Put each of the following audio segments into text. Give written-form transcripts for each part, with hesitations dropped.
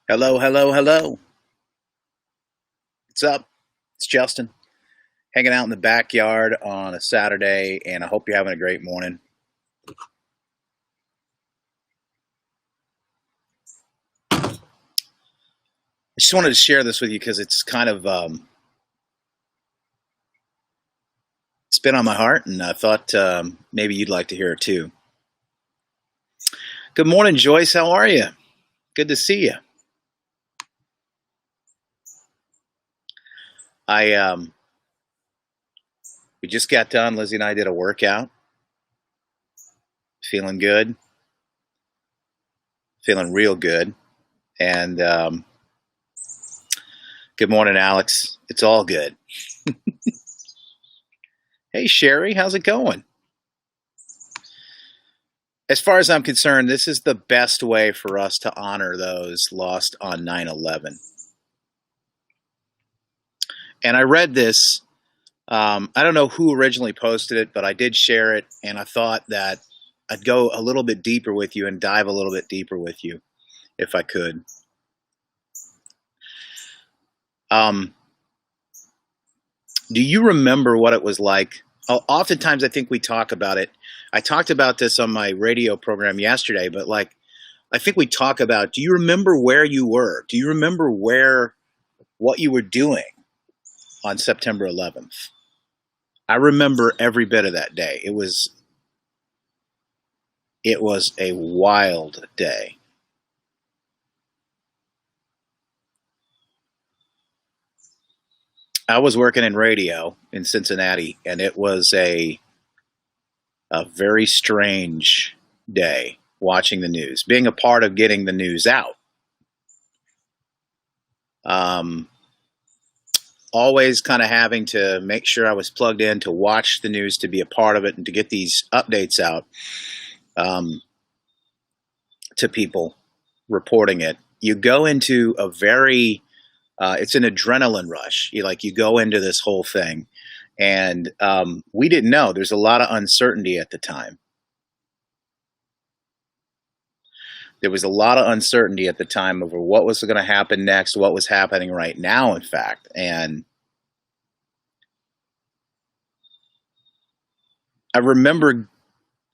Hello, hello, hello. What's up? It's Justin, hanging out in the backyard on a Saturday, and I hope you're having a great morning. I just wanted to share this with you because it's kind of it's been on my heart, and I thought maybe you'd like to hear it too. Good morning, Joyce. How are you? Good to see you. I We just got done. Lizzie and I did a workout. Feeling good. Feeling real good. And good morning, Alex. It's all good. Hey, Sherry, how's it going? As far as I'm concerned, this is the best way for us to honor those lost on 9/11. And I read this. I don't know who originally posted it, but I did share it, and I thought that I'd go a little bit deeper with you and dive a little bit deeper with you if I could. Um, do you remember what it was like? Oftentimes, I think we talk about it. I talked about this on my radio program yesterday, but I think we talk about, do you remember where you were? Do you remember what you were doing on September 11th? I remember every bit of that day. It was a wild day. I was working in radio in Cincinnati, and it was a very strange day watching the news, being a part of getting the news out. Um, Always kind of having to make sure I was plugged in to watch the news, to be a part of it, and to get these updates out um, to people reporting it. You go into a very it's an adrenaline rush. You go into this whole thing, and we didn't know. There's a lot of uncertainty at the time. There was a lot of uncertainty at the time over what was going to happen next, what was happening right now, in fact. And I remember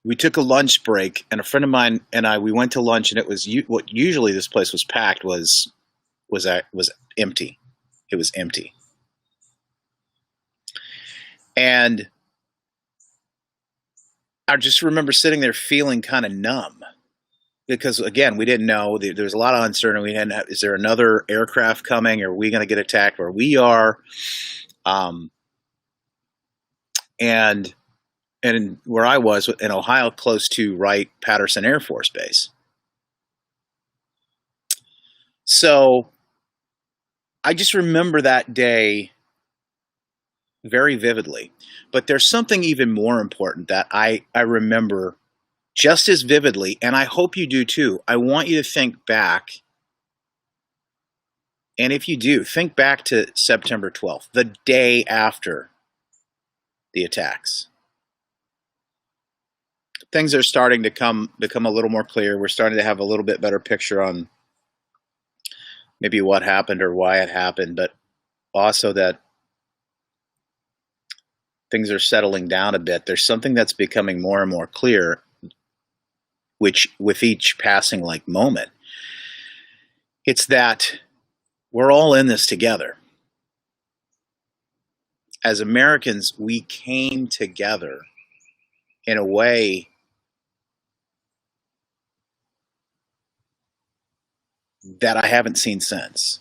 we took a lunch break, and a friend of mine and we went to lunch, and it was what usually this place was packed was empty. It was empty, and I just remember sitting there feeling kind of numb because, again, we didn't know. There was a lot of uncertainty. We didn't have, is there another aircraft coming? Are we going to get attacked where we are? Um, and where I was in Ohio, close to Wright-Patterson Air Force Base. So I just remember that day very vividly. But there's something even more important that I remember just as vividly, and I hope you do too. I want you to think back, and if you do, think back to September 12th, the day after the attacks. Things are starting to become a little more clear. We're starting to have a little bit better picture on maybe what happened or why it happened, but also that things are settling down a bit. There's something that's becoming more and more clear, which with each passing moment, it's that we're all in this together. As Americans, we came together in a way that I haven't seen since,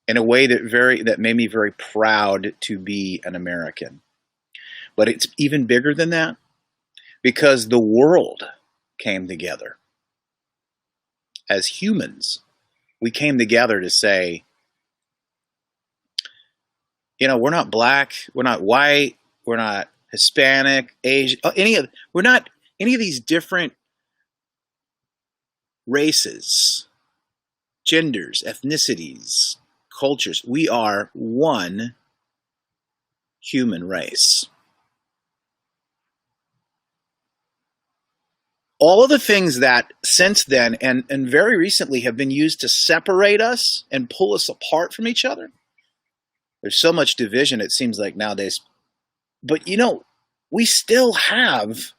in a way that made me very proud to be an American. But it's even bigger than that, because the world came together. As humans, we came together to say, we're not black, we're not white, we're not Hispanic, Asian, we're not any of these different races, genders, ethnicities, cultures. We are one human race. all of the things that since then and very recently have been used to separate us and pull us apart from each other. There's so much division, it seems like nowadays. But we still have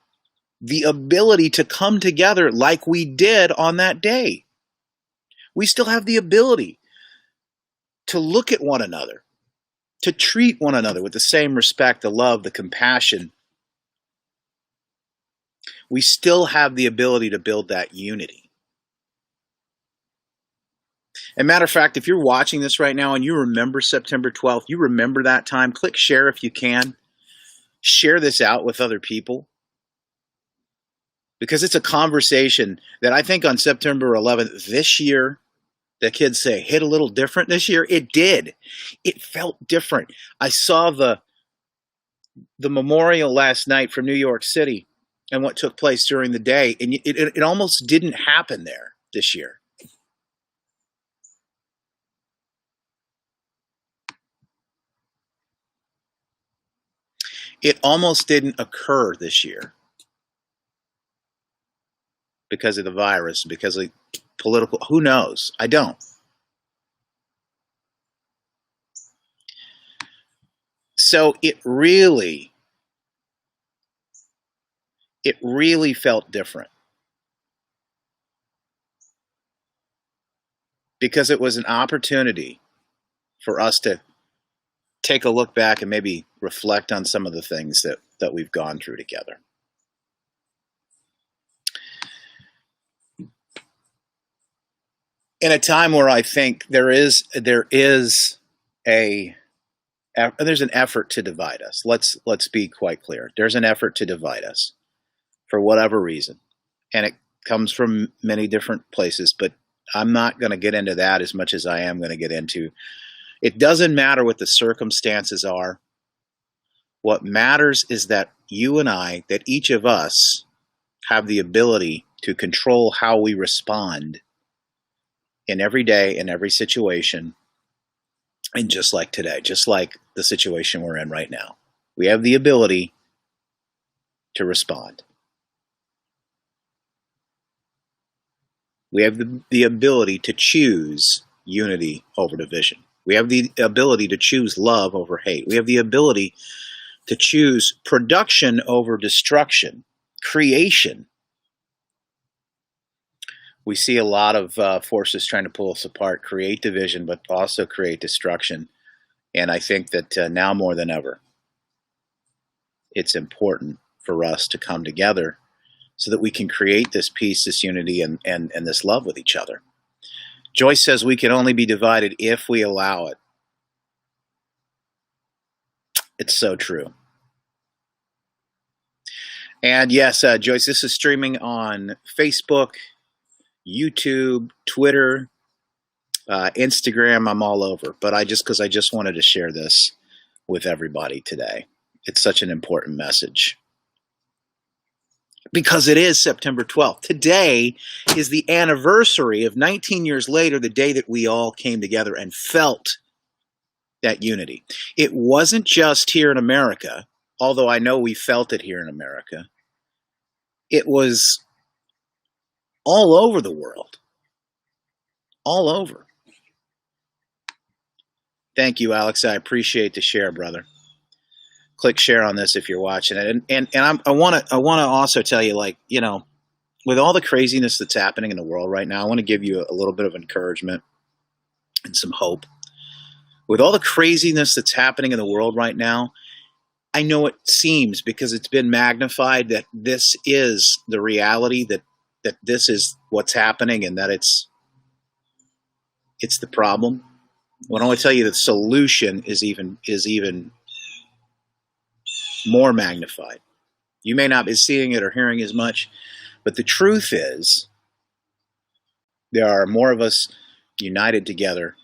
the ability to come together like we did on that day. We still have the ability to look at one another, to treat one another with the same respect, the love, the compassion. We still have the ability to build that unity. As a matter of fact, if you're watching this right now and you remember September 12th, you remember that time, click share if you can. Share this out with other people. Because it's a conversation that I think on September 11th this year, the kids say, hit a little different this year. It did. It felt different. I saw the memorial last night from New York City and what took place during the day, and it almost didn't happen there this year. It almost didn't occur this year because of the virus, because of political, who knows? I don't. So it really felt different because it was an opportunity for us to take a look back and maybe reflect on some of the things that we've gone through together. In a time where I think there's an effort to divide us. Let's be quite clear. There's an effort to divide us for whatever reason, and it comes from many different places. But I'm not going to get into that as much as I am going to get into. It doesn't matter what the circumstances are. What matters is that you and I, that each of us, have the ability to control how we respond in every day, in every situation, and just like today, just like the situation we're in right now. We have the ability to respond. We have the ability to choose unity over division. We have the ability to choose love over hate. We have the ability to choose production over destruction, creation. We see a lot of forces trying to pull us apart, create division, but also create destruction. And I think that now more than ever, it's important for us to come together so that we can create this peace, this unity, and this love with each other. Joyce says we can only be divided if we allow it. It's so true. And yes, Joyce, this is streaming on Facebook, YouTube, Twitter, Instagram. I'm all over, but I just wanted to share this with everybody today. It's such an important message because it is September 12th. Today is the anniversary of 19 years later, the day that we all came together and felt that unity. It wasn't just here in America, although I know we felt it here in America. It was all over the world. All over. Thank you, Alex. I appreciate the share, brother. Click share on this if you're watching it. And I want to also tell you, with all the craziness that's happening in the world right now, I want to give you a little bit of encouragement and some hope. With all the craziness that's happening in the world right now, I know it seems, because it's been magnified, that this is the reality, that this is what's happening, and that it's the problem. Well, I want to tell you that the solution is even more magnified. You may not be seeing it or hearing as much, but the truth is there are more of us united together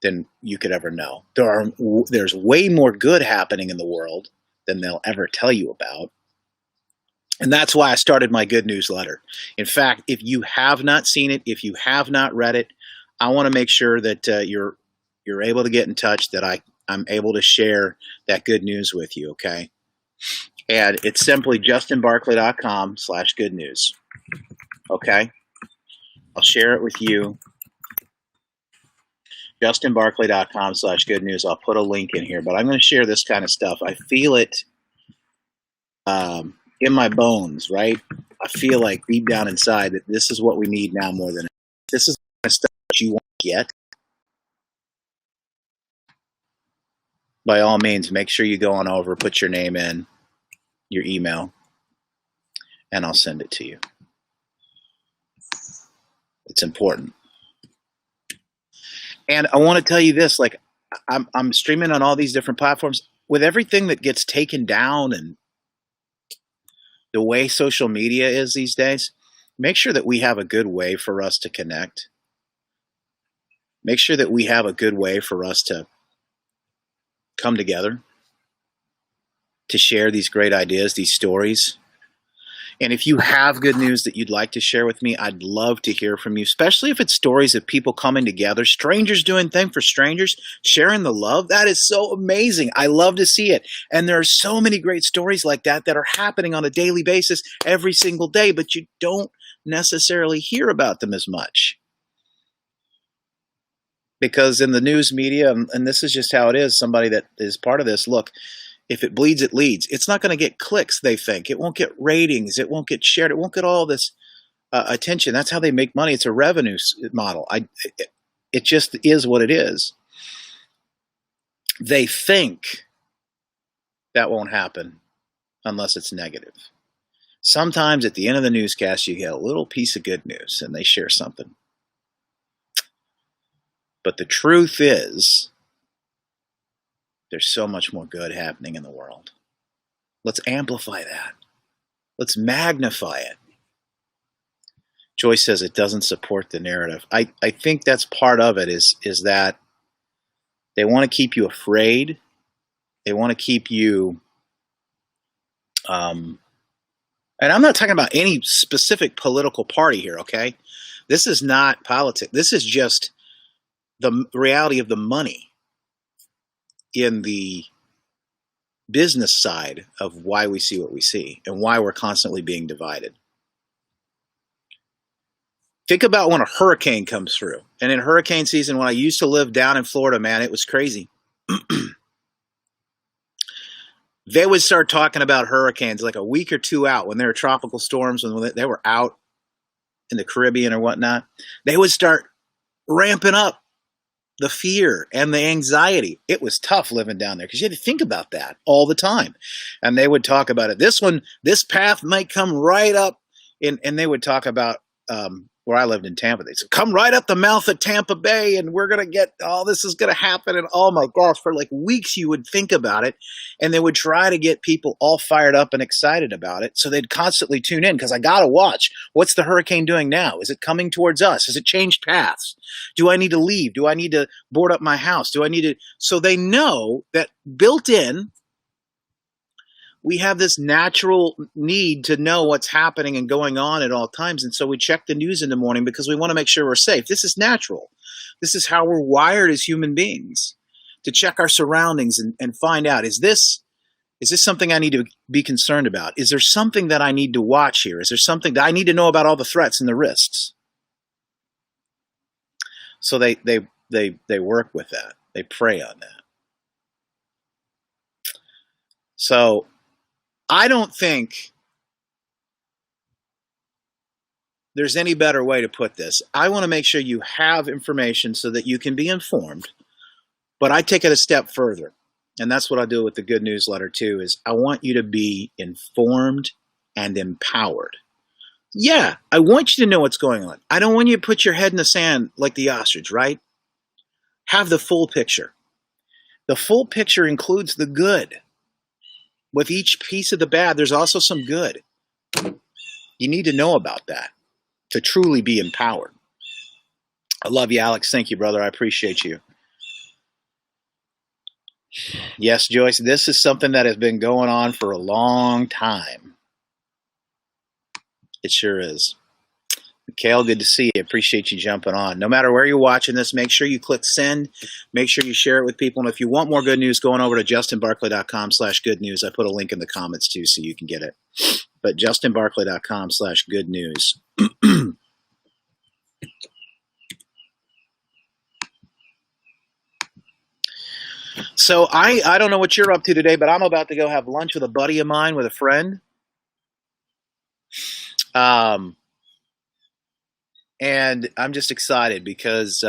than you could ever know. There's way more good happening in the world than they'll ever tell you about. And that's why I started my good newsletter. In fact, if you have not seen it, if you have not read it, I want to make sure that you're able to get in touch, that I'm able to share that good news with you, okay? And it's simply justinbarclay.com/good news. Okay? I'll share it with you. justinbarclay.com/good news. I'll put a link in here, but I'm going to share this kind of stuff. I feel it in my bones, right? I feel like deep down inside that this is what we need now more than ever. This is the kind of stuff that you want to get. By all means, make sure you go on over, put your name in, your email, and I'll send it to you. It's important. And I want to tell you this, like I'm streaming on all these different platforms. With everything that gets taken down and the way social media is these days, make sure that we have a good way for us to connect. Make sure that we have a good way for us to come together, to share these great ideas, these stories. And if you have good news that you'd like to share with me, I'd love to hear from you, especially if it's stories of people coming together, strangers doing things for strangers, sharing the love. That is so amazing. I love to see it. And there are so many great stories like that that are happening on a daily basis every single day, but you don't necessarily hear about them as much. Because in the news media, and this is just how it is, somebody that is part of this, look, if it bleeds, it leads. It's not going to get clicks, they think. It won't get ratings. It won't get shared. It won't get all this attention. That's how they make money. It's a revenue model. It just is what it is. They think that won't happen unless it's negative. Sometimes at the end of the newscast, you get a little piece of good news and they share something. But the truth is, there's so much more good happening in the world. Let's amplify that. Let's magnify it. Joyce says it doesn't support the narrative. I think that's part of it is that they want to keep you afraid. They want to keep you, and I'm not talking about any specific political party here, okay? This is not politics. This is just the reality of the money in the business side of why we see what we see and why we're constantly being divided. Think about when a hurricane comes through. And in hurricane season, when I used to live down in Florida, man, it was crazy. They would start talking about hurricanes like a week or two out when there were tropical storms, when they were out in the Caribbean or whatnot. They would start ramping up the fear and the anxiety. It was tough living down there because you had to think about that all the time. And they would talk about it. This path might come right up and they would talk about where I lived in Tampa. They said, come right up the mouth of Tampa Bay and we're going to get, this is going to happen. And oh my gosh, for like weeks you would think about it. And they would try to get people all fired up and excited about it. So they'd constantly tune in because I got to watch. What's the hurricane doing now? Is it coming towards us? Has it changed paths? Do I need to leave? Do I need to board up my house? Do I need to? So they know that built in, we have this natural need to know what's happening and going on at all times. And so we check the news in the morning because we want to make sure we're safe. This is natural. This is how we're wired as human beings, to check our surroundings and find out, is this something I need to be concerned about? Is there something that I need to watch here? Is there something that I need to know about all the threats and the risks? So they work with that. They prey on that. So I don't think there's any better way to put this. I want to make sure you have information so that you can be informed, but I take it a step further. And that's what I do with the Good Newsletter too, is I want you to be informed and empowered. Yeah, I want you to know what's going on. I don't want you to put your head in the sand like the ostrich, right? Have the full picture. The full picture includes the good. With each piece of the bad, there's also some good. You need to know about that to truly be empowered. I love you, Alex. Thank you, brother. I appreciate you. Yes, Joyce, this is something that has been going on for a long time. It sure is. Kale, good to see you. Appreciate you jumping on. No matter where you're watching this, make sure you click send. Make sure you share it with people. And if you want more good news, going over to justinbarclay.com/good news. I put a link in the comments too so you can get it. But justinbarclay.com/good news. So I don't know what you're up to today, but I'm about to go have lunch with a buddy of mine, with a friend. And I'm just excited because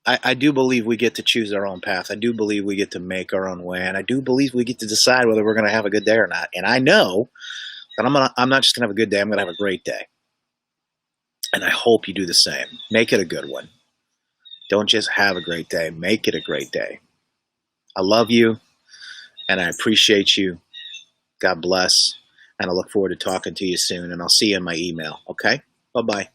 I do believe we get to choose our own path. I do believe we get to make our own way, and I do believe we get to decide whether we're going to have a good day or not. And I know that I'm not just going to have a good day. I'm going to have a great day. And I hope you do the same. Make it a good one. Don't just have a great day. Make it a great day. I love you, and I appreciate you. God bless, and I look forward to talking to you soon, and I'll see you in my email, okay? Bye-bye.